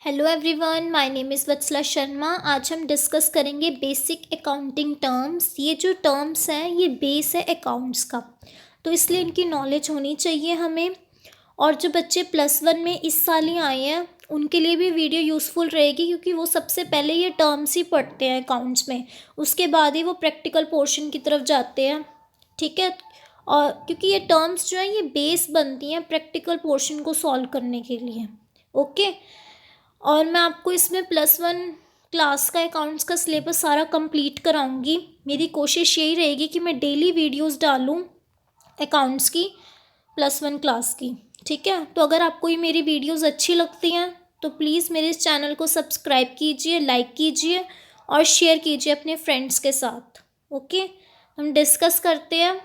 Hello everyone, my name is Vatsala Sharma. आज हम discuss करेंगे बेसिक अकाउंटिंग टर्म्स। ये जो टर्म्स हैं ये बेस है अकाउंट्स का, तो इसलिए इनकी नॉलेज होनी चाहिए हमें। और जो बच्चे +1 में इस साल ही आए हैं उनके लिए भी वीडियो यूज़फुल रहेगी, क्योंकि वो सबसे पहले ये टर्म्स ही पढ़ते हैं अकाउंट्स में, उसके बाद ही वो प्रैक्टिकल पोर्शन की तरफ जाते हैं। ठीक है, और क्योंकि ये टर्म्स जो हैं ये बेस बनती हैं प्रैक्टिकल पोर्शन को सॉल्व करने के लिए। ओके, और मैं आपको इसमें +1 क्लास का अकाउंट्स का सिलेबस सारा कंप्लीट कराऊंगी। मेरी कोशिश यही रहेगी कि मैं डेली वीडियोस डालूं अकाउंट्स की +1 क्लास की। ठीक है, तो अगर आपको ये मेरी वीडियोस अच्छी लगती हैं तो प्लीज़ मेरे इस चैनल को सब्सक्राइब कीजिए, लाइक कीजिए और शेयर कीजिए अपने फ्रेंड्स के साथ। ओके, हम डिस्कस करते हैं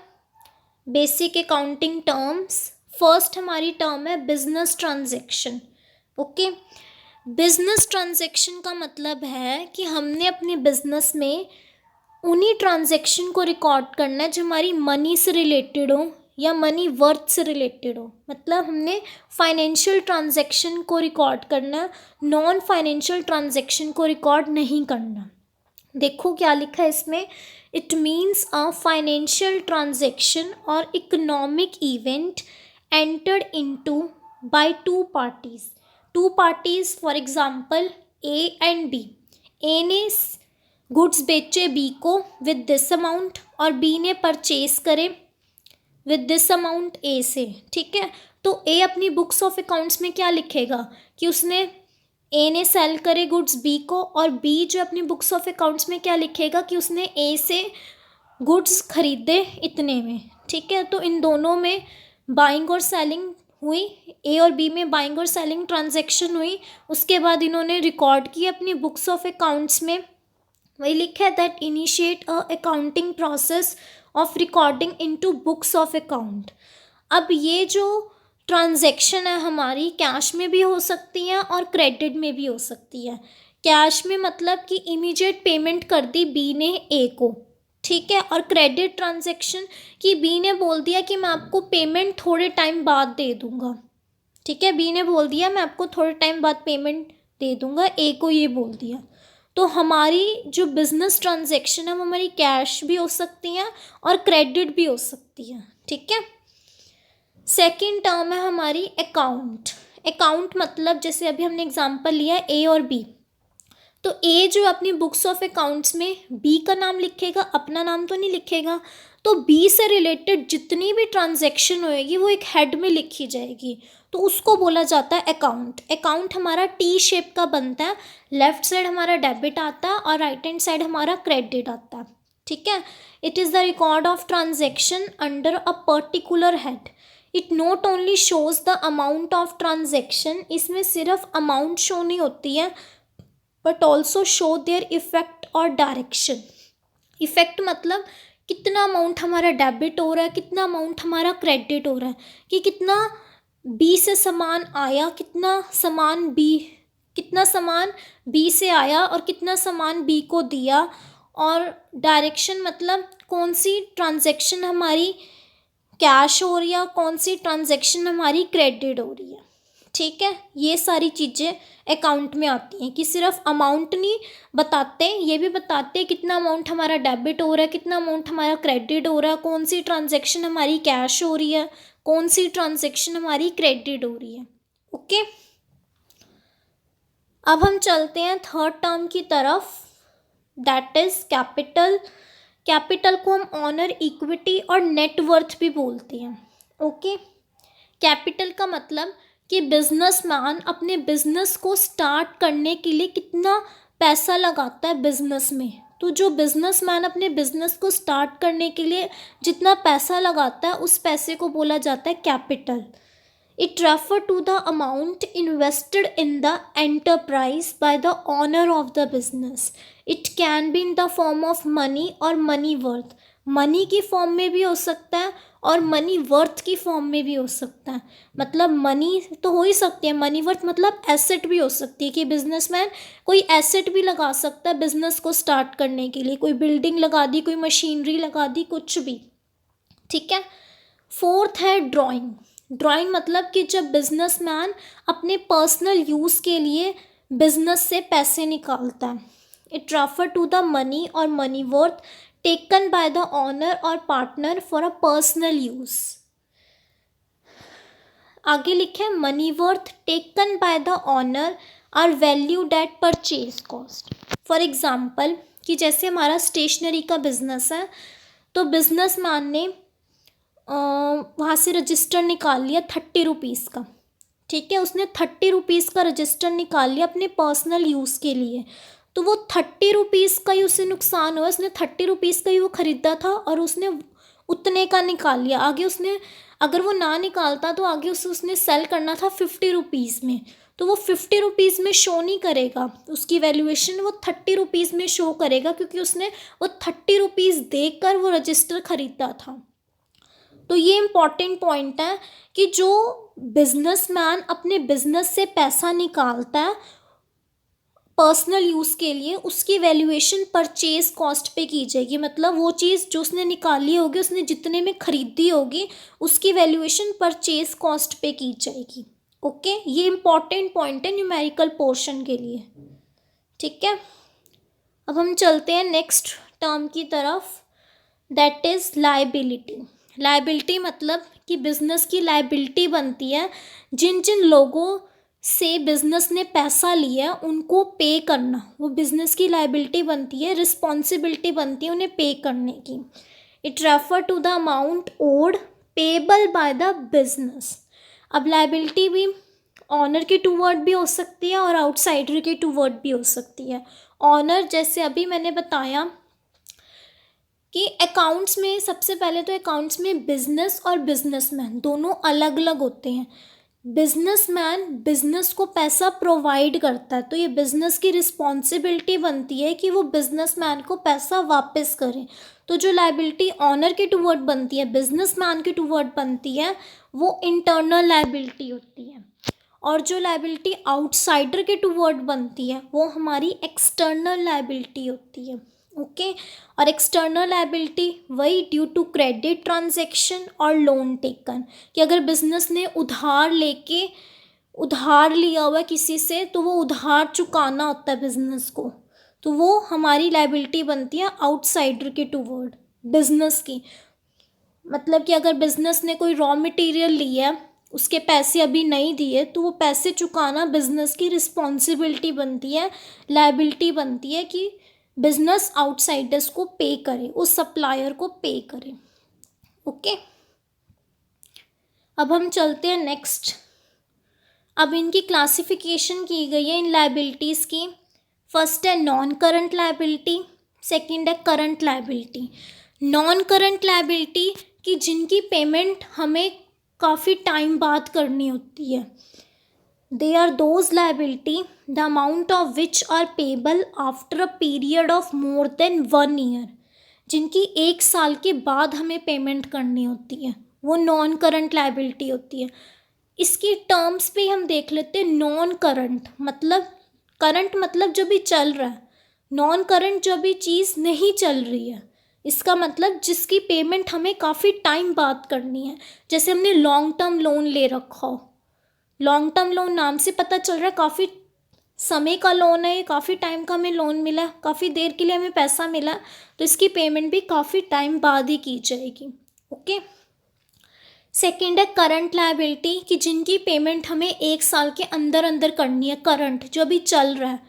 बेसिक अकाउंटिंग टर्म्स। फर्स्ट हमारी टर्म है business transaction. Okay, business transaction का मतलब है कि हमने अपने बिजनेस में उन्हीं ट्रांजैक्शन को रिकॉर्ड करना है जो हमारी मनी से रिलेटेड हो या मनी वर्थ से रिलेटेड हो। मतलब हमने फाइनेंशियल ट्रांजैक्शन को रिकॉर्ड करना, नॉन फाइनेंशियल ट्रांजैक्शन को रिकॉर्ड नहीं करना। देखो क्या लिखा है इसमें, it means a financial transaction और economic event entered into by two parties for example A and B. A ने गुड्स बेचे बी को विद दिस अमाउंट और बी ने परचेज करे विद दिस अमाउंट ए से। ठीक है, तो ए अपनी बुक्स ऑफ अकाउंट्स में क्या लिखेगा कि उसने ए ने सेल करे गुड्स बी को, और बी जो अपनी बुक्स ऑफ अकाउंट्स में क्या लिखेगा कि उसने ए से गुड्स खरीदे इतने में। ठीक है, तो इन दोनों में बाइंग और सेलिंग हुई, ए और बी में बाइंग और सेलिंग ट्रांजैक्शन हुई। उसके बाद इन्होंने रिकॉर्ड किया अपनी बुक्स ऑफ अकाउंट्स में, वही लिखा है that initiate a accounting process of recording into books of account. अब ये जो ट्रांजैक्शन है हमारी कैश में भी हो सकती है और क्रेडिट में भी हो सकती है। कैश में मतलब कि इमीडिएट पेमेंट कर दी बी ने ए को। ठीक है, और क्रेडिट ट्रांजैक्शन कि बी ने बोल दिया कि मैं आपको पेमेंट थोड़े टाइम बाद दे दूंगा। ठीक है, बी ने बोल दिया मैं आपको थोड़े टाइम बाद पेमेंट दे दूंगा, ए को ये बोल दिया। तो हमारी जो बिजनेस ट्रांजैक्शन है वो हमारी कैश भी हो सकती है और क्रेडिट भी हो सकती है। ठीक है, सेकंड टर्म है हमारी अकाउंट। अकाउंट मतलब जैसे अभी हमने एग्जांपल लिया ए और बी, तो ए जो अपनी बुक्स ऑफ अकाउंट्स में बी का नाम लिखेगा, अपना नाम तो नहीं लिखेगा। तो बी से रिलेटेड जितनी भी ट्रांजैक्शन होएगी वो एक हेड में लिखी जाएगी, तो उसको बोला जाता है अकाउंट। अकाउंट हमारा टी शेप का बनता है, लेफ्ट साइड हमारा डेबिट आता है और राइट हैंड साइड हमारा क्रेडिट आता है। ठीक है, it is the record of transaction under a particular head. It not only shows the amount of transaction, इसमें सिर्फ अमाउंट शो नहीं होती है but also show their effect और डायरेक्शन। इफेक्ट मतलब कितना अमाउंट हमारा डेबिट हो रहा है, कितना अमाउंट हमारा क्रेडिट हो रहा है, कि कितना बी से सामान आया, कितना सामान बी से आया और कितना सामान बी को दिया। और डायरेक्शन मतलब कौन सी ट्रांजैक्शन हमारी कैश हो रही है, कौन सी ट्रांजैक्शन हमारी क्रेडिट हो रही है। ठीक है, ये सारी चीज़ें अकाउंट में आती हैं कि सिर्फ अमाउंट नहीं बताते, ये भी बताते हैं कितना अमाउंट हमारा डेबिट हो रहा है, कितना अमाउंट हमारा क्रेडिट हो रहा है, कौन सी ट्रांजैक्शन हमारी कैश हो रही है, कौन सी ट्रांजैक्शन हमारी क्रेडिट हो रही है। ओके, अब हम चलते हैं थर्ड टर्म की तरफ, दैट इज कैपिटल। कैपिटल को हम ऑनर, इक्विटी और नेटवर्थ भी बोलते हैं। ओके, कैपिटल का मतलब कि बिजनेसमैन अपने बिजनेस को स्टार्ट करने के लिए कितना पैसा लगाता है बिजनेस में। तो जो बिजनेसमैन अपने बिजनेस को स्टार्ट करने के लिए जितना पैसा लगाता है उस पैसे को बोला जाता है capital. It refer to the amount invested in the enterprise by the owner of the business. It can be in the form of money और money worth. मनी की फॉर्म में भी हो सकता है और मनी वर्थ की फॉर्म में भी हो सकता है। मतलब मनी तो हो ही सकती है, मनी वर्थ मतलब एसेट भी हो सकती है कि बिजनेसमैन कोई एसेट भी लगा सकता है बिजनेस को स्टार्ट करने के लिए, कोई बिल्डिंग लगा दी, कोई मशीनरी लगा दी, कुछ भी। ठीक है, फोर्थ है ड्राइंग। ड्राइंग मतलब कि जब बिजनेसमैन अपने पर्सनल यूज़ के लिए बिजनेस से पैसे निकालता है। It refer to the money और money worth taken by the owner और partner for a personal use. आगे लिखे money worth taken by the owner are valued at purchase cost. For example कि जैसे हमारा स्टेशनरी का बिजनेस है, तो बिजनेसमैन ने वहाँ से रजिस्टर निकाल लिया 30 रुपीज़ का। ठीक है, उसने 30 रुपीज़ का रजिस्टर निकाल लिया अपने पर्सनल यूज़ के लिए। तो वो 30 रुपीज़ का ही उसे नुकसान हुआ। उसने 30 रुपीज़ का ही वो ख़रीदा था और उसने उतने का निकाल लिया। आगे उसने अगर वो ना निकालता तो आगे उसने सेल करना था 50 रुपीज़ में, तो वो 50 रुपीज़ में शो नहीं करेगा, उसकी वैल्यूएशन वो 30 रुपीज़ में शो करेगा, क्योंकि उसने वो 30 रुपीज़ देख कर वो रजिस्टर ख़रीदा था। तो ये इम्पॉर्टेंट पॉइंट है कि जो बिजनेसमैन अपने बिजनेस से पैसा निकालता है पर्सनल यूज़ के लिए, उसकी वैल्यूएशन परचेज कॉस्ट पे की जाएगी। मतलब वो चीज़ जो उसने निकाली होगी, उसने जितने में ख़रीदी होगी, उसकी वैल्यूएशन परचेज कॉस्ट पे की जाएगी। ओके, ये इम्पॉर्टेंट पॉइंट है न्यूमेरिकल पोर्शन के लिए। ठीक है, अब हम चलते हैं नेक्स्ट टर्म की तरफ, दैट इज़ लायबिलिटी। लायबिलिटी मतलब कि बिजनेस की लायबिलिटी बनती है, जिन जिन लोगों से बिजनेस ने पैसा लिया उनको पे करना, वो बिजनेस की लायबिलिटी बनती है, रिस्पॉन्सिबिलिटी बनती है उन्हें पे करने की। It refer to the amount owed payable by the business. अब लायबिलिटी भी ऑनर के टूवर्ड भी हो सकती है और आउटसाइडर के टूवर्ड भी हो सकती है। ऑनर, जैसे अभी मैंने बताया कि अकाउंट्स में सबसे पहले तो अकाउंट्स में बिजनेस और बिजनेसमैन दोनों अलग अलग होते हैं। बिजनेसमैन बिजनेस को पैसा प्रोवाइड करता है, तो ये बिजनेस की रिस्पॉन्सिबिलिटी बनती है कि वो बिजनेसमैन को पैसा वापस करे। तो जो लायबिलिटी ऑनर के टूवर्ड बनती है, बिजनेसमैन के टूवर्ड बनती है, वो इंटरनल लायबिलिटी होती है। और जो लायबिलिटी आउटसाइडर के टूवर्ड बनती है, वो हमारी एक्सटर्नल लायबिलिटी होती है। ओके, और एक्सटर्नल लायबिलिटी वही ड्यू टू क्रेडिट ट्रांजैक्शन और लोन टेकन, कि अगर बिजनेस ने उधार लिया हुआ किसी से, तो वो उधार चुकाना होता है बिजनेस को, तो वो हमारी लायबिलिटी बनती है आउटसाइडर के टूवर्ड बिजनेस की। मतलब कि अगर बिजनेस ने कोई रॉ मटेरियल लिया, उसके पैसे अभी नहीं दिए, तो वो पैसे चुकाना बिजनेस की रिस्पॉन्सिबिलिटी बनती है, लायबिलिटी बनती है कि बिजनेस आउटसाइडर्स को पे करे, उस सप्लायर को पे करे। ओके, अब हम चलते हैं नेक्स्ट। अब इनकी क्लासिफिकेशन की गई है इन लायबिलिटीज़ की। फर्स्ट है नॉन करंट लायबिलिटी, सेकंड है current liability. Non current liability कि जिनकी पेमेंट हमें काफ़ी टाइम बाद करनी होती है। They are those liability the amount of which are payable after a period of more than 1 year, जिनकी 1 साल के बाद हमें पेमेंट करनी होती है, वो नॉन करंट लायबिलिटी होती है। इसकी टर्म्स भी हम देख लेते हैं। नॉन करंट मतलब जो भी चल रहा है, नॉन करंट जो भी चीज़ नहीं चल रही है, इसका मतलब जिसकी पेमेंट हमें काफ़ी टाइम बाद करनी है। जैसे हमने लॉन्ग टर्म लोन ले रखा हो, लॉन्ग टर्म लोन नाम से पता चल रहा है काफ़ी समय का लोन है, ये काफ़ी टाइम का हमें लोन मिला, काफ़ी देर के लिए हमें पैसा मिला, तो इसकी पेमेंट भी काफ़ी टाइम बाद ही की जाएगी। ओके, सेकेंड है करंट लायबिलिटी कि जिनकी पेमेंट हमें 1 साल के अंदर अंदर करनी है। करंट जो अभी चल रहा है,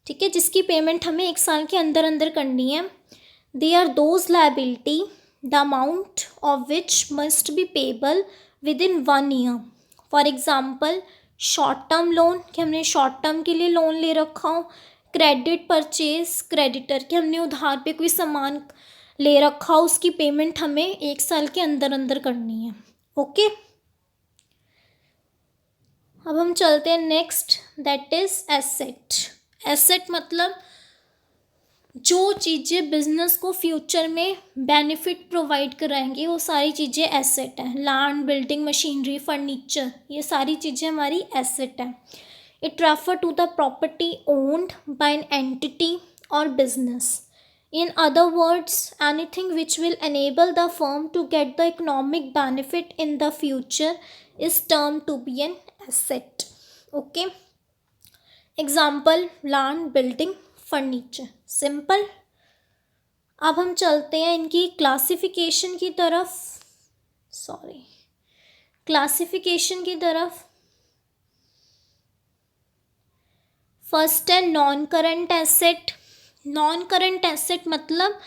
ठीक है, जिसकी पेमेंट हमें 1 साल के अंदर अंदर करनी है। They are those liability the amount of which must be payable within 1 year. For example short term loan कि हमने शॉर्ट टर्म के लिए लोन ले रखा हो। क्रेडिट परचेज, क्रेडिटर कि हमने उधार पे कोई सामान ले रखा हो, उसकी पेमेंट हमें 1 साल के अंदर अंदर करनी है। ओके, अब हम चलते हैं next, that is asset. Asset मतलब जो चीज़ें बिजनेस को फ्यूचर में बेनिफिट प्रोवाइड कराएंगी, वो सारी चीज़ें एसेट हैं। लैंड, बिल्डिंग, मशीनरी, फर्नीचर, ये सारी चीज़ें हमारी एसेट हैं। It refer to the property owned by an entity और business. In other words, anything which will enable the firm to get the economic benefit in the future is termed to be an asset. Okay. Example land, building, furniture, simple. अब हम चलते हैं इनकी classification की तरफ, first है non current asset. Non current asset मतलब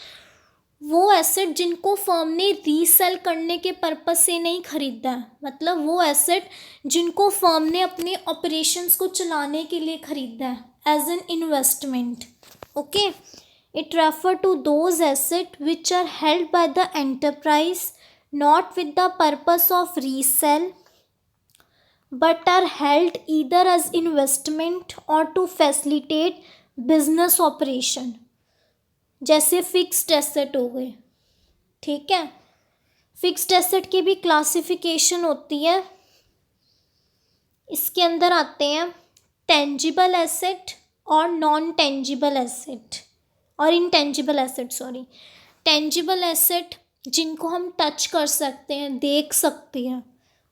वो एसेट जिनको फर्म ने रीसेल करने के पर्पस से नहीं खरीदा है, मतलब वो एसेट जिनको फर्म ने अपने ऑपरेशंस को चलाने के लिए खरीदा है as an investment. Okay, it refer to those asset which are held by the enterprise not with the purpose of resale but are held either as investment or to facilitate business operation। जैसे fixed asset हो गए, ठीक है। Fixed asset की भी classification होती है। इसके अंदर आते हैं टेंजिबल एसेट और नॉन टेंजिबल एसेट और इनटेंजिबल एसेट। टेंजिबल एसेट जिनको हम टच कर सकते हैं, देख सकते हैं,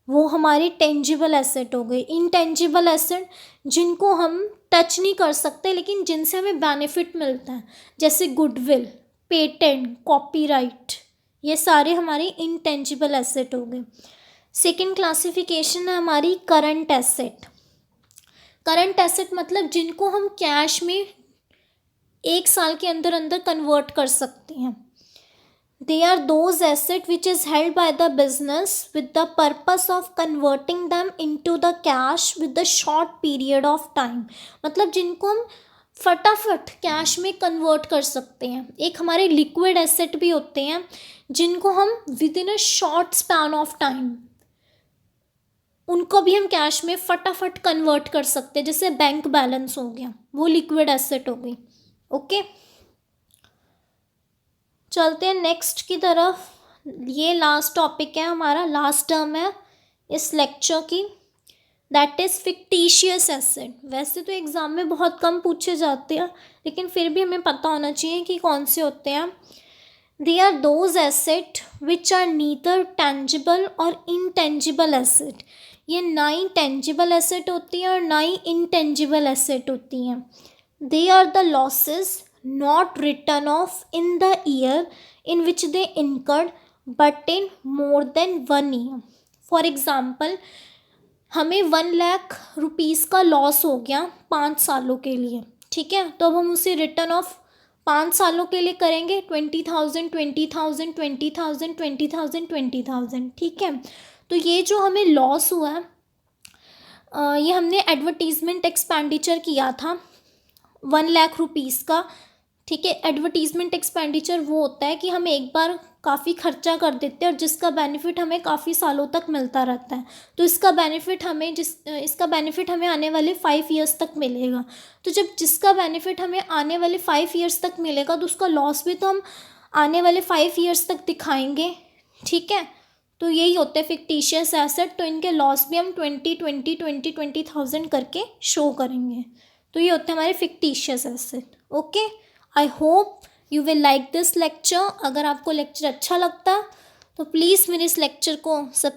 वो हमारी टेंजिबल एसेट हो गई। इनटेंजिबल एसेट जिनको हम टच नहीं कर सकते लेकिन जिनसे हमें बेनिफिट मिलता है, जैसे गुडविल, पेटेंट, कॉपीराइट, ये सारे हमारे इनटेंजिबल एसेट हो गए। सेकंड क्लासिफिकेशन है हमारी करंट एसेट। करंट एसेट मतलब जिनको हम कैश में 1 साल के अंदर अंदर कन्वर्ट कर सकते हैं। They are those assets which is held by the business with the purpose of converting them into the cash with the short period of time। मतलब जिनको हम फटाफट कैश में कन्वर्ट कर सकते हैं। एक हमारे लिक्विड एसेट भी होते हैं जिनको हम with in a short span of time उनको भी हम कैश में फटाफट कन्वर्ट कर सकते हैं, जैसे बैंक बैलेंस हो गया, वो लिक्विड एसेट हो गई। ओके, चलते हैं नेक्स्ट की तरफ। ये लास्ट टॉपिक है हमारा, लास्ट टर्म है इस लेक्चर की, दैट इज़ फिक्टिशियस एसेट। वैसे तो एग्ज़ाम में बहुत कम पूछे जाते हैं लेकिन फिर भी हमें पता होना चाहिए कि कौन से होते हैं। They are those asset which are neither tangible और इनटेंजिबल एसेट। ये ना ही टेंजिबल एसेट होती हैं और ना ही इनटेंजिबल एसेट होती हैं। They are the losses not written off in the year in which they incurred but in more than 1 year। For example, हमें 1 लाख रुपीज़ का लॉस हो गया 5 सालों के लिए, ठीक है, तो अब हम उसे रिटर्न ऑफ 5 सालों के लिए करेंगे 20,000 20,000 20,000 20,000 20,000, ठीक है। तो ये जो हमें लॉस हुआ है ये हमने एडवर्टीज़मेंट एक्सपेंडिचर किया था 1 लाख रुपीज़ का, ठीक है। एडवर्टीज़मेंट एक्सपेंडिचर वो होता है कि हम एक बार काफ़ी खर्चा कर देते हैं और जिसका बेनिफिट हमें काफ़ी सालों तक मिलता रहता है। तो इसका बेनिफिट हमें आने वाले 5 ईयर्स तक मिलेगा। तो जब जिसका बेनिफिट हमें आने वाले 5 ईयर्स तक मिलेगा तो उसका लॉस भी तो हम आने वाले 5 ईयर्स तक दिखाएंगे, ठीक है। तो यही होते हैं फिक्टिशियस एसेट। तो इनके लॉस भी हम 20,000 करके शो करेंगे। तो ये होते हैं हमारे fictitious asset. Okay, I hope you will like this lecture. अगर आपको लेक्चर अच्छा लगता तो प्लीज़ मेरे इस लेक्चर को सब्सक्राइब